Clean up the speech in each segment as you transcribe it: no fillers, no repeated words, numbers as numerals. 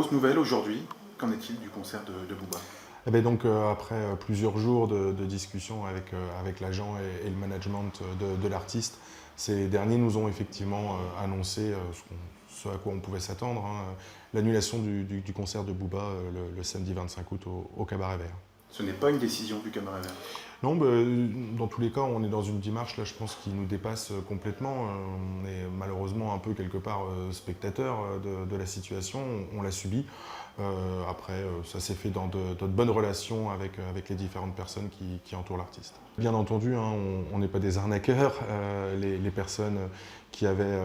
Grosse nouvelle aujourd'hui, qu'en est-il du concert de Booba? Eh bien donc, après plusieurs jours de discussion avec l'agent et le management de l'artiste, ces derniers nous ont effectivement annoncé ce à quoi on pouvait s'attendre, hein, l'annulation du concert de Booba le samedi 25 août au Cabaret Vert. Ce n'est pas une décision du Cabaret Vert. Non, dans tous les cas, on est dans une démarche, là, je pense, qui nous dépasse complètement. On est malheureusement un peu quelque part spectateur de la situation, on l'a subi. Après, ça s'est fait dans de bonnes relations avec les différentes personnes qui entourent l'artiste. Bien entendu, hein, on n'est pas des arnaqueurs. Les personnes qui avaient,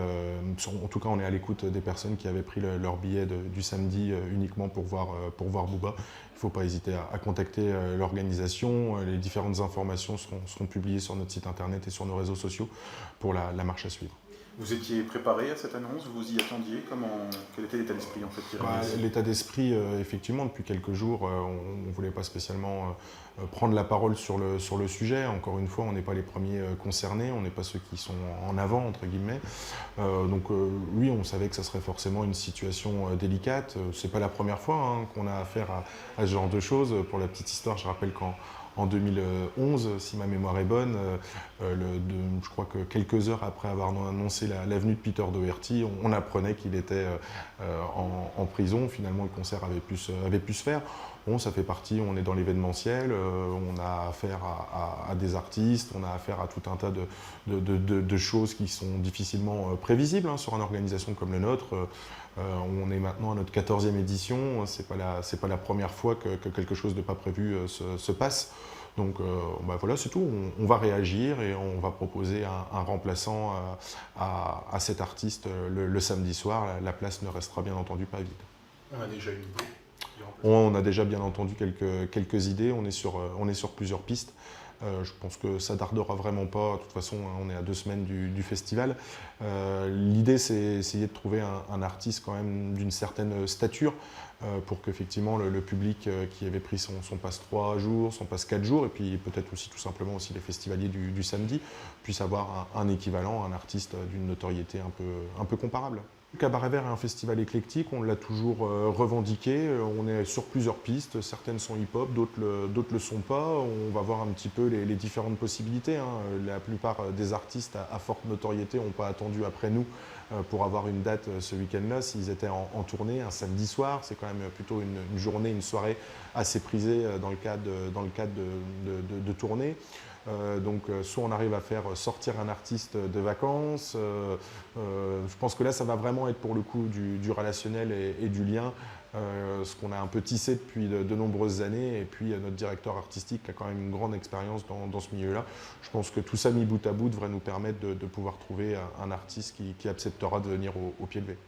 en tout cas, on est à l'écoute des personnes qui avaient pris leur billet du samedi uniquement pour voir Booba. Il ne faut pas hésiter à contacter l'organisation. Les différentes informations seront publiées sur notre site internet et sur nos réseaux sociaux pour la marche à suivre. Vous étiez préparé à cette annonce? Vous y attendiez? Quel était l'état d'esprit en fait qui réunissait? L'état d'esprit, effectivement, depuis quelques jours, on ne voulait pas spécialement prendre la parole sur le sujet. Encore une fois, on n'est pas les premiers concernés, on n'est pas ceux qui sont en avant, entre guillemets. Oui, on savait que ça serait forcément une situation délicate. C'est pas la première fois hein, qu'on a affaire à ce genre de choses. Pour la petite histoire, je rappelle qu'en 2011, si ma mémoire est bonne, je crois que quelques heures après avoir annoncé la venue de Peter Doherty, on apprenait qu'il était en prison. Finalement, le concert avait pu se faire. Bon, ça fait partie, on est dans l'événementiel, on a affaire à des artistes, on a affaire à tout un tas de choses qui sont difficilement prévisibles hein, sur une organisation comme le nôtre. On est maintenant à notre 14e édition, c'est pas la première fois que quelque chose de pas prévu se passe. Donc voilà, c'est tout. On va réagir et on va proposer un remplaçant à cet artiste le samedi soir. La place ne restera bien entendu pas vide. On a déjà une idée. On a déjà bien entendu quelques idées, on est sur plusieurs pistes. Je pense que ça tardera vraiment pas, de toute façon on est à 2 semaines du festival. L'idée c'est essayer de trouver un artiste quand même d'une certaine stature pour qu'effectivement le public qui avait pris son passe 3 jours, son passe 4 jours et puis peut-être aussi tout simplement aussi les festivaliers du samedi puissent avoir un équivalent, un artiste d'une notoriété un peu comparable. Le Cabaret Vert est un festival éclectique, on l'a toujours revendiqué, on est sur plusieurs pistes, certaines sont hip-hop, d'autres le sont pas, on va voir un petit peu les différentes possibilités. Hein. La plupart des artistes à forte notoriété n'ont pas attendu après nous pour avoir une date ce week-end-là, s'ils étaient en tournée un samedi soir, c'est quand même plutôt une journée, une soirée assez prisée dans le cadre de tournée. Soit on arrive à faire sortir un artiste de vacances, je pense que là ça va vraiment être pour le coup du relationnel et du lien, ce qu'on a un peu tissé depuis de nombreuses années et puis notre directeur artistique qui a quand même une grande expérience dans ce milieu-là. Je pense que tout ça mis bout à bout devrait nous permettre de pouvoir trouver un artiste qui acceptera de venir au pied levé.